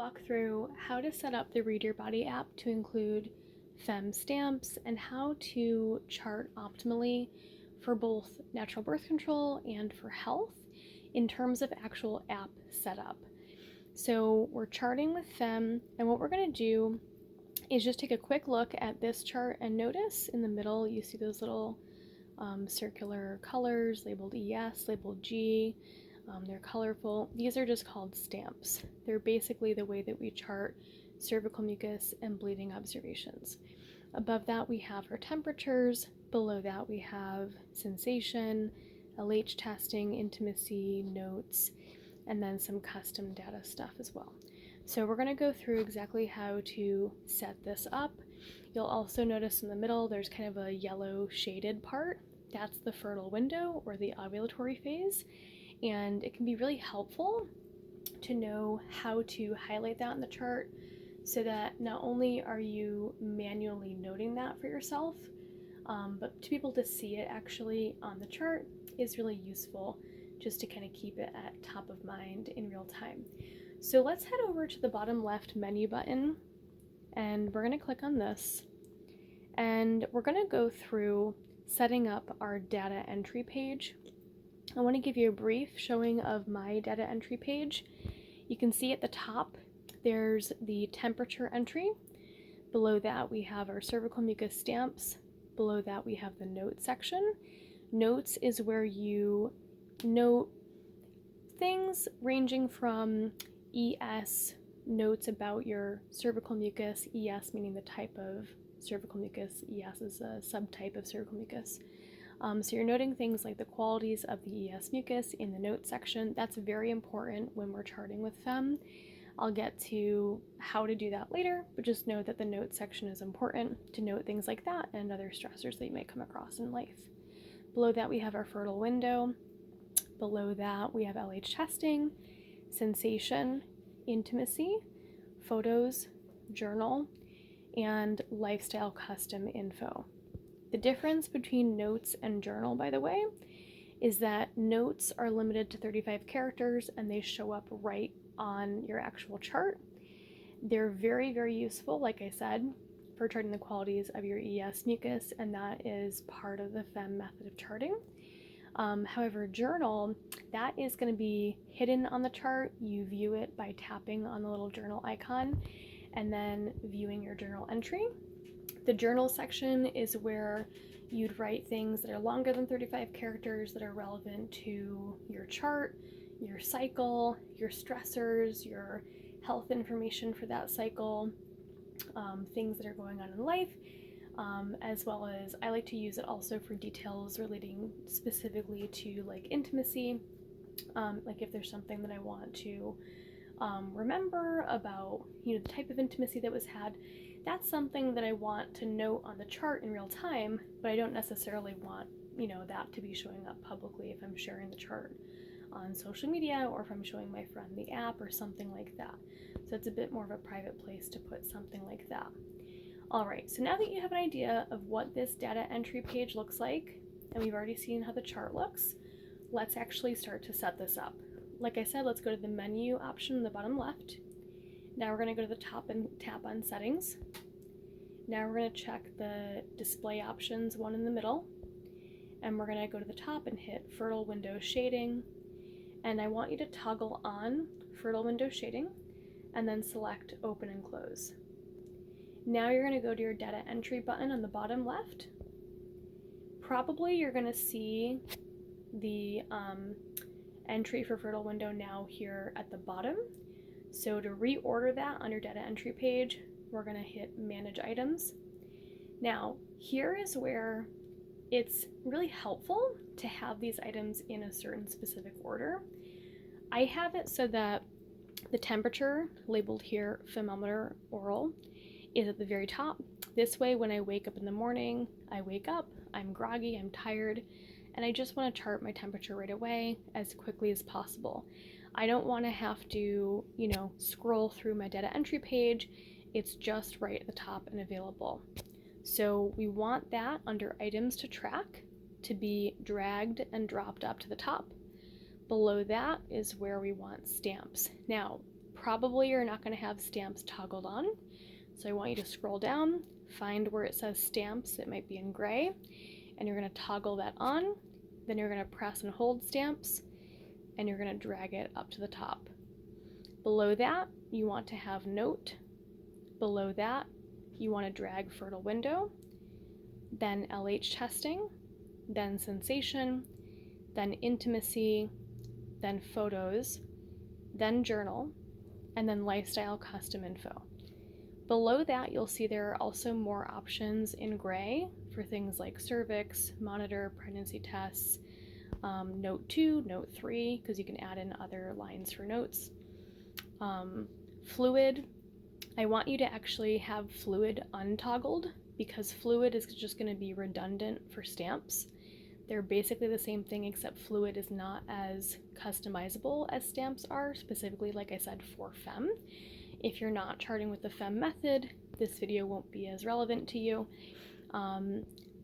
walk through how to set up the Read Your Body app to include FEMM stamps and how to chart optimally for both natural birth control and for health in terms of actual app setup. So we're charting with FEMM, and what we're going to do is just take a quick look at this chart and notice in the middle you see those little circular colors labeled ES, labeled G. They're colorful. These are just called stamps. They're basically the way that we chart cervical mucus and bleeding observations. Above that we have our temperatures. Below that we have sensation, LH testing, intimacy, notes, and then some custom data stuff as well. So we're going to go through exactly how to set this up. You'll also notice in the middle there's kind of a yellow shaded part. That's the fertile window or the ovulatory phase. And it can be really helpful to know how to highlight that in the chart so that not only are you manually noting that for yourself, but to be able to see it actually on the chart is really useful just to kind of keep it at top of mind in real time. So let's head over to the bottom left menu button, and we're going to click on this, and we're going to go through setting up our data entry page. I want to give you a brief showing of my data entry page. You can see at the top there's the temperature entry. Below that we have our cervical mucus stamps. Below that we have the notes section. Notes is where you note things ranging from ES, notes about your cervical mucus, ES meaning the type of cervical mucus, ES is a subtype of cervical mucus. So you're noting things like the qualities of the ES mucus in the notes section. That's very important when we're charting with FEMM. I'll get to how to do that later, but just know that the notes section is important to note things like that and other stressors that you might come across in life. Below that we have our fertile window. Below that we have LH testing, sensation, intimacy, photos, journal, and lifestyle custom info. The difference between notes and journal, by the way, is that notes are limited to 35 characters and they show up right on your actual chart. They're very, very useful, like I said, for charting the qualities of your ES mucus, and that is part of the FEMM method of charting. However, journal, that is going to be hidden on the chart. You view it by tapping on the little journal icon and then viewing your journal entry. The journal section is where you'd write things that are longer than 35 characters that are relevant to your chart, your cycle, your stressors, your health information for that cycle, things that are going on in life, as well as I like to use it also for details relating specifically to like intimacy, like if there's something that I want to remember about, the type of intimacy that was had. That's something that I want to note on the chart in real time, but I don't necessarily want, that to be showing up publicly if I'm sharing the chart on social media or if I'm showing my friend the app or something like that. So it's a bit more of a private place to put something like that. All right, so now that you have an idea of what this data entry page looks like, and we've already seen how the chart looks, let's actually start to set this up. Like I said, let's go to the menu option in the bottom left. Now we're going to go to the top and tap on settings. Now we're going to check the display options one in the middle, and we're going to go to the top and hit fertile window shading, and I want you to toggle on fertile window shading and then select open and close. Now you're going to go to your data entry button on the bottom left. Probably you're going to see the entry for fertile window now here at the bottom. So to reorder that on your data entry page, we're going to hit manage items. Now here is where it's really helpful to have these items in a certain specific order. I have it so that the temperature labeled here thermometer oral is at the very top. This way when I wake up in the morning, I wake up, I'm groggy, I'm tired, and I just want to chart my temperature right away as quickly as possible. I don't want to have to, scroll through my data entry page. It's just right at the top and available. So we want that under items to track to be dragged and dropped up to the top. Below that is where we want stamps. Now, probably are not going to have stamps toggled on. So I want you to scroll down, find where it says stamps, it might be in gray, and you're going to toggle that on. Then you're going to press and hold stamps, and you're going to drag it up to the top. Below that, you want to have note. Below that, you want to drag fertile window, then LH testing, then sensation, then intimacy, then photos, then journal, and then lifestyle custom info. Below that, you'll see there are also more options in gray for things like cervix, monitor, pregnancy tests, note 2, note 3, because you can add in other lines for notes. Fluid, I want you to actually have fluid untoggled because fluid is just going to be redundant for stamps. They're basically the same thing, except fluid is not as customizable as stamps are, specifically, like I said, for FEMM. If you're not charting with the FEMM method, this video won't be as relevant to you.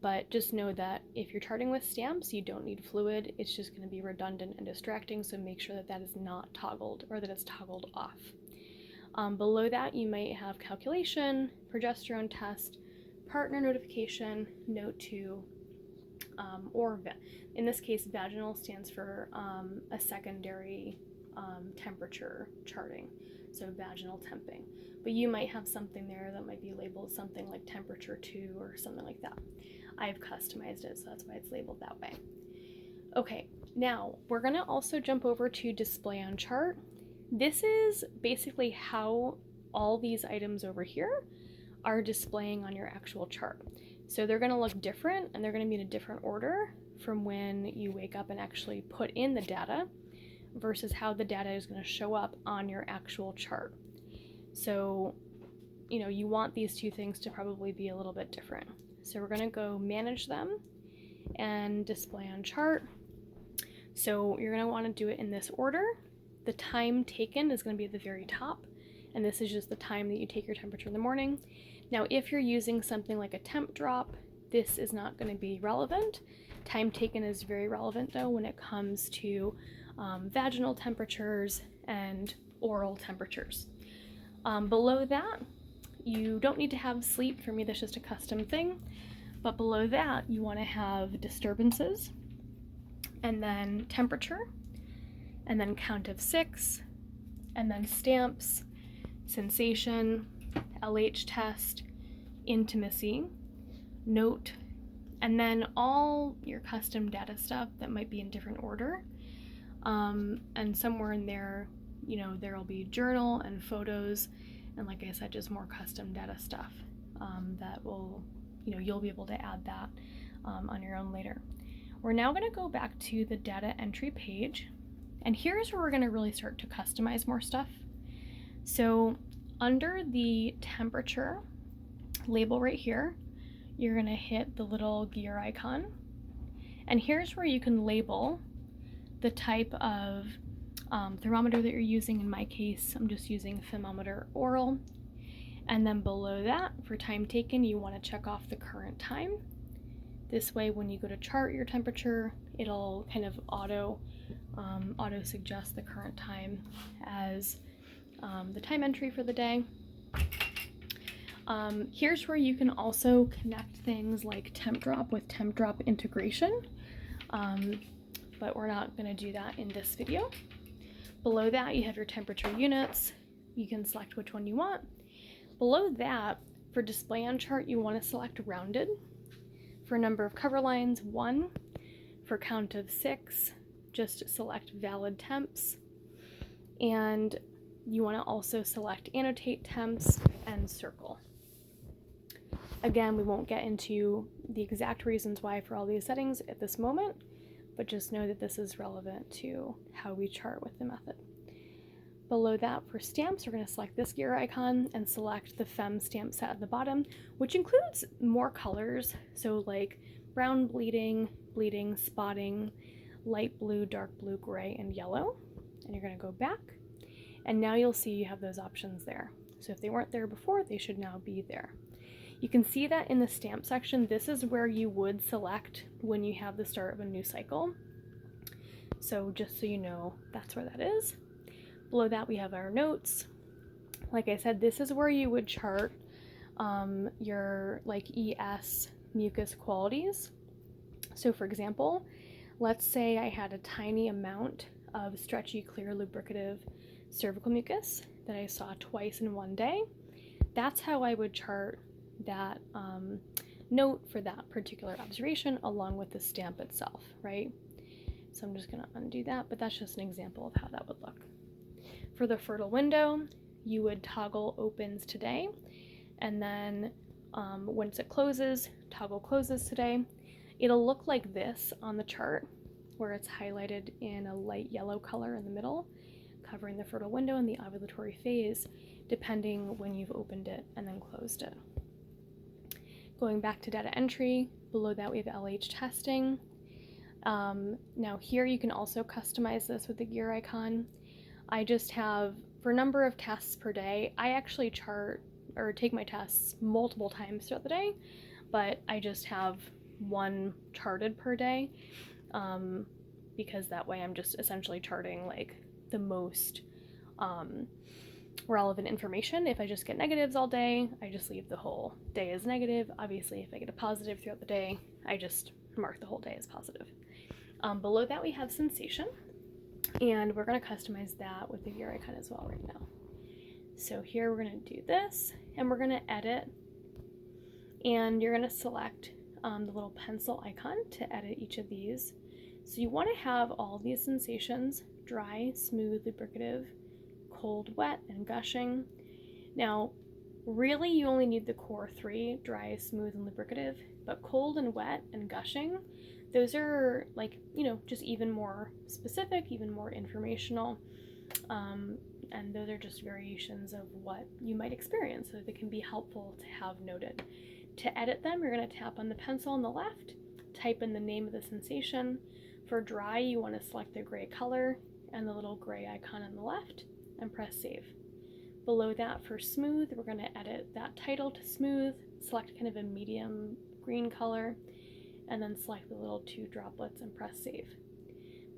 But just know that if you're charting with stamps, you don't need fluid. It's just going to be redundant and distracting, so make sure that that is not toggled or that it's toggled off. Below that, you might have calculation, progesterone test, partner notification, note 2, or in this case, vaginal stands for a secondary temperature charting, so vaginal temping. But you might have something there that might be labeled something like temperature 2 or something like that. I've customized it, so that's why it's labeled that way. Okay, now we're gonna also jump over to display on chart. This is basically how all these items over here are displaying on your actual chart. So they're gonna look different and they're gonna be in a different order from when you wake up and actually put in the data versus how the data is gonna show up on your actual chart. So, you know, you want these two things to probably be a little bit different. So we're gonna go manage them and display on chart. So you're gonna wanna do it in this order. The time taken is gonna be at the very top, and this is just the time that you take your temperature in the morning. Now, if you're using something like a temp drop, this is not gonna be relevant. Time taken is very relevant though when it comes to vaginal temperatures and oral temperatures. Below that, you don't need to have sleep. For me, that's just a custom thing. But below that, you want to have disturbances, and then temperature, and then count of 6, and then stamps, sensation, LH test, intimacy, note, and then all your custom data stuff that might be in different order. And somewhere in there, you know, there'll be journal and photos, and like I said, just more custom data stuff that will, you know, you'll be able to add that on your own later. We're now going to go back to the data entry page, and here's where we're going to really start to customize more stuff. So under the temperature label right here, you're going to hit the little gear icon, and here's where you can label the type of thermometer that you're using. In my case, I'm just using thermometer oral. And then below that, for time taken, you want to check off the current time. This way, when you go to chart your temperature, it'll kind of auto suggest the current time as the time entry for the day. Here's where you can also connect things like temp drop with temp drop integration, but we're not going to do that in this video. Below that, you have your temperature units. You can select which one you want. Below that, for display on chart, you want to select rounded. For number of cover lines, 1. For count of 6, just select valid temps. And you want to also select annotate temps and circle. Again, we won't get into the exact reasons why for all these settings at this moment, but just know that this is relevant to how we chart with the method. Below that, for stamps, we're going to select this gear icon and select the FEMM stamp set at the bottom, which includes more colors, so like brown bleeding, spotting, light blue, dark blue, gray, and yellow. And you're going to go back, and now you'll see you have those options there. So if they weren't there before, they should now be there. You can see that in the stamp section, this is where you would select when you have the start of a new cycle. So just so you know, that's where that is. Below that we have our notes. Like I said, this is where you would chart your like ES mucus qualities. So for example, let's say I had a tiny amount of stretchy, clear, lubricative cervical mucus that I saw twice in one day. That's how I would chart that note for that particular observation along with the stamp itself, right? So I'm just going to undo that, but that's just an example of how that would look. For the fertile window, you would toggle opens today, and then once it closes, toggle closes today. It'll look like this on the chart, where it's highlighted in a light yellow color in the middle, covering the fertile window and the ovulatory phase, depending when you've opened it and then closed it. Going back to data entry, below that we have LH testing. Now here you can also customize this with the gear icon. I just have, for number of tests per day, I actually chart or take my tests multiple times throughout the day, but I just have one charted per day, because that way I'm just essentially charting like the most relevant information. If I just get negatives all day, I just leave the whole day as negative. Obviously, if I get a positive throughout the day, I just mark the whole day as positive. Below that we have sensation, and we're going to customize that with the gear icon as well right now. So here we're going to do this, and we're going to edit, and you're going to select the little pencil icon to edit each of these. So you want to have all these sensations: dry, smooth, lubricative, cold, wet, and gushing. Now, really you only need the core three: dry, smooth, and lubricative, but cold and wet and gushing, those are like, just even more specific, even more informational, and those are just variations of what you might experience, so they can be helpful to have noted. To edit them, you're going to tap on the pencil on the left, type in the name of the sensation. For dry, you want to select the gray color and the little gray icon on the left, and press save. Below that, for smooth, we're going to edit that title to smooth, select kind of a medium green color, and then select the little two droplets and press save.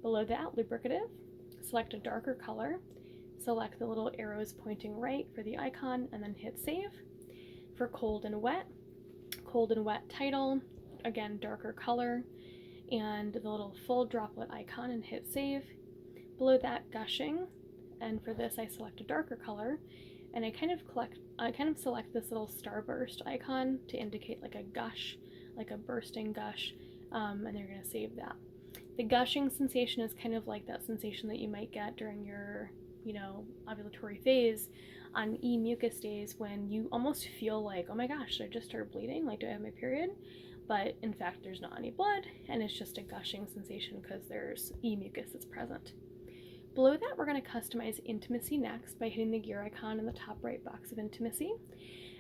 Below that, lubricative, select a darker color, select the little arrows pointing right for the icon, and then hit save. For cold and wet title, again, darker color, and the little full droplet icon, and hit save. Below that, gushing, and for this I select a darker color, and I kind of select this little starburst icon to indicate like a gush, like a bursting gush, and they're going to save that. The gushing sensation is kind of like that sensation that you might get during your, ovulatory phase on mucus days, when you almost feel like, oh my gosh, did I just start bleeding? Like, do I have my period? But in fact, there's not any blood, and it's just a gushing sensation because there's mucus that's present. Below that, we're going to customize intimacy next by hitting the gear icon in the top right box of intimacy.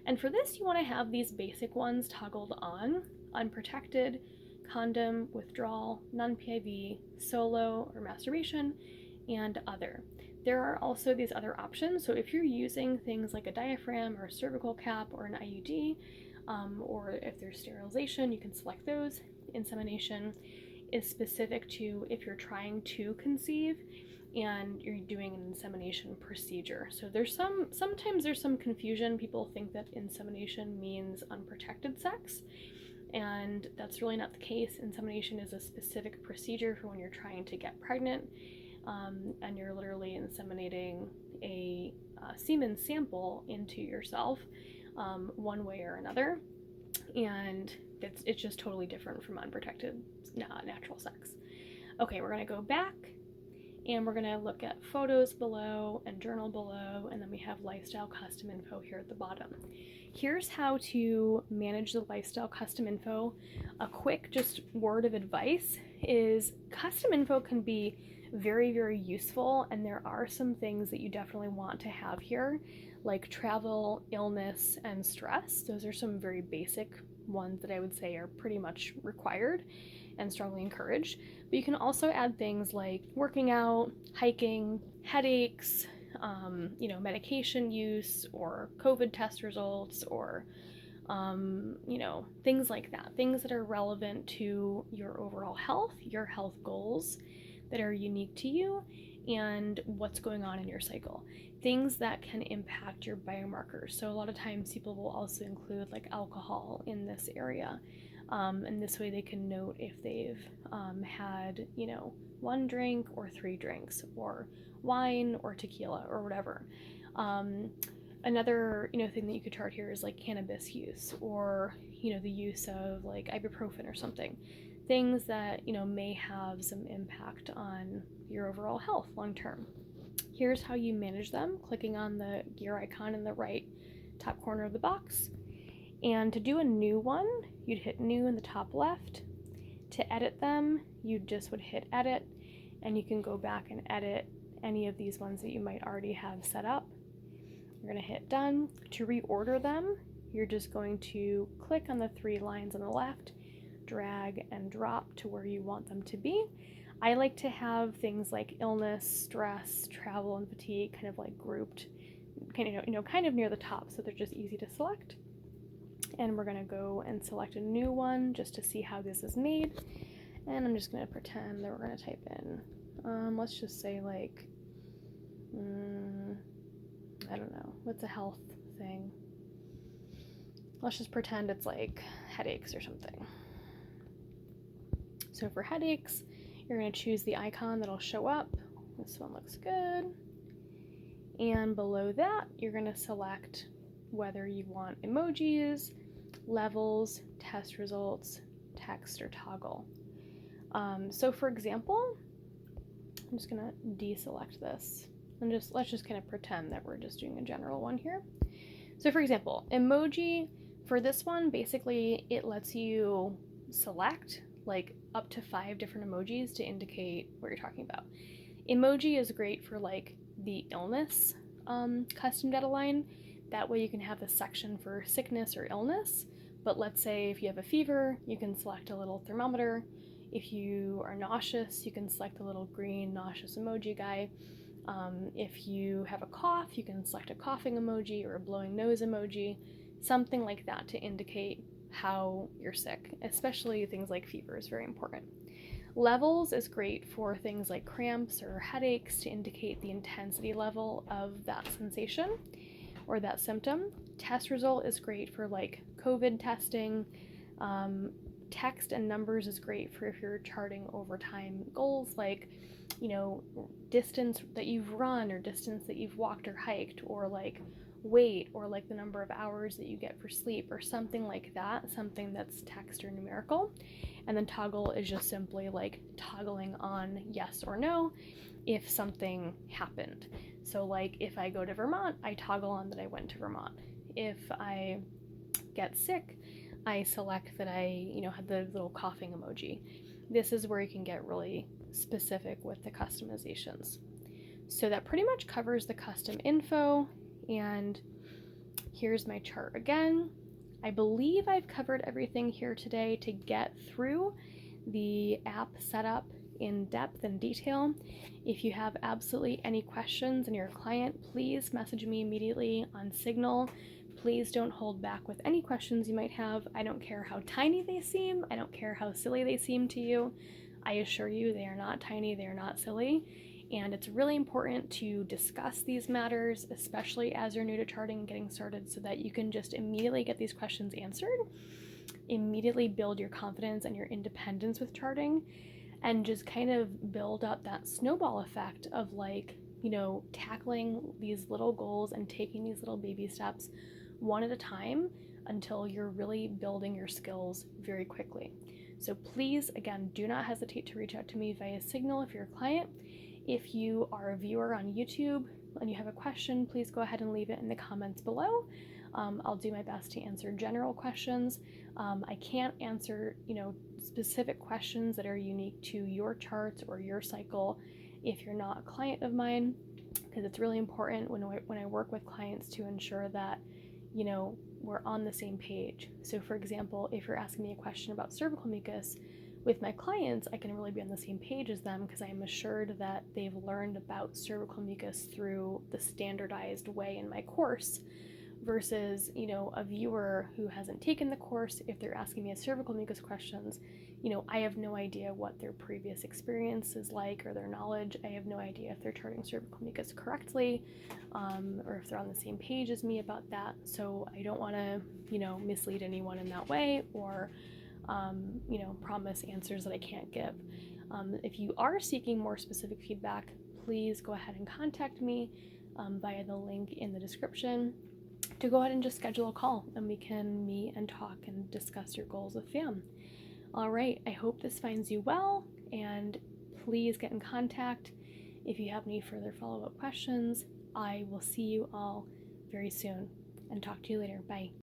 And for this, you want to have these basic ones toggled on: unprotected, condom, withdrawal, non-PIV, solo or masturbation, and other. There are also these other options, so if you're using things like a diaphragm or a cervical cap or an IUD, or if there's sterilization, you can select those. Insemination is specific to if you're trying to conceive and you're doing an insemination procedure. So sometimes there's some confusion. People think that insemination means unprotected sex, and that's really not the case. Insemination is a specific procedure for when you're trying to get pregnant, and you're literally inseminating a semen sample into yourself, one way or another, and it's just totally different from unprotected natural sex. Okay, we're going to go back, and we're going to look at photos below and journal below, and then we have lifestyle custom info here at the bottom. Here's how to manage the lifestyle custom info. A quick just word of advice is custom info can be very, very useful, and there are some things that you definitely want to have here, like travel, illness, and stress. Those are some very basic ones that I would say are pretty much required and strongly encouraged. But you can also add things like working out, hiking, headaches, medication use, or COVID test results, or things like that, things that are relevant to your overall health, your health goals that are unique to you, and what's going on in your cycle. Things that can impact your biomarkers. So a lot of times people will also include like alcohol in this area. And this way they can note if they've had, 1 drink or 3 drinks, or wine or tequila or whatever. Another, thing that you could chart here is like cannabis use, or, the use of like ibuprofen or something. Things that, may have some impact on your overall health long term. Here's how you manage them, clicking on the gear icon in the right top corner of the box. And to do a new one, you'd hit new in the top left. To edit them, you just would hit edit, and you can go back and edit any of these ones that you might already have set up. You're going to hit done. To reorder them, you're just going to click on the 3 lines on the left, drag and drop to where you want them to be. I like to have things like illness, stress, travel, and fatigue kind of like grouped, kind of near the top, so they're just easy to select. And we're going to go and select a new one just to see how this is made. And I'm just going to pretend that we're going to type in, let's just say like, I don't know, what's a health thing? Let's just pretend it's like headaches or something. So for headaches, you're going to choose the icon that'll show up. This one looks good. And below that, you're going to select whether you want emojis, levels, test results, text, or toggle. So for example, I'm just going to deselect this and let's just kind of pretend that we're just doing a general one here. So for example, emoji, for this one, basically it lets you select like up to 5 different emojis to indicate what you're talking about. Emoji is great for like the illness custom data line. That way you can have the section for sickness or illness. But let's say if you have a fever, you can select a little thermometer. If you are nauseous, you can select a little green nauseous emoji guy. If you have a cough, you can select a coughing emoji or a blowing nose emoji, something like that to indicate how you're sick, especially things like fever is very important. Levels is great for things like cramps or headaches to indicate the intensity level of that sensation or that symptom. Test result is great for like COVID testing. Text and numbers is great for if you're charting over time goals, like, distance that you've run or distance that you've walked or hiked, or like weight, or like the number of hours that you get for sleep, or something like that, something that's text or numerical. And then toggle is just simply like toggling on yes or no if something happened. So like if I go to Vermont, I toggle on that I went to Vermont. If I get sick, I select that I, had the little coughing emoji. This is where you can get really specific with the customizations. So that pretty much covers the custom info, and here's my chart again. I believe I've covered everything here today to get through the app setup in depth and detail. If you have absolutely any questions and you're a client, please message me immediately on Signal. Please don't hold back with any questions you might have. I don't care how tiny they seem. I don't care how silly they seem to you. I assure you they are not tiny, they are not silly. And it's really important to discuss these matters, especially as you're new to charting and getting started, so that you can just immediately get these questions answered, immediately build your confidence and your independence with charting, and just kind of build up that snowball effect of like, tackling these little goals and taking these little baby steps one at a time until you're really building your skills very quickly. So please, again, do not hesitate to reach out to me via Signal if you're a client. If you are a viewer on YouTube and you have a question, please go ahead and leave it in the comments below. I'll do my best to answer general questions. I can't answer, specific questions that are unique to your charts or your cycle if you're not a client of mine, because it's really important when I work with clients to ensure that, we're on the same page. So for example, if you're asking me a question about cervical mucus, with my clients, I can really be on the same page as them because I am assured that they've learned about cervical mucus through the standardized way in my course, versus, a viewer who hasn't taken the course. If they're asking me a cervical mucus questions, I have no idea what their previous experience is like or their knowledge. I have no idea if they're charting cervical mucus correctly, or if they're on the same page as me about that. So I don't want to, mislead anyone in that way, or, promise answers that I can't give. If you are seeking more specific feedback, please go ahead and contact me via the link in the description to go ahead and just schedule a call, and we can meet and talk and discuss your goals with FEMM. All right, I hope this finds you well, and please get in contact if you have any further follow-up questions. I will see you all very soon and talk to you later. Bye.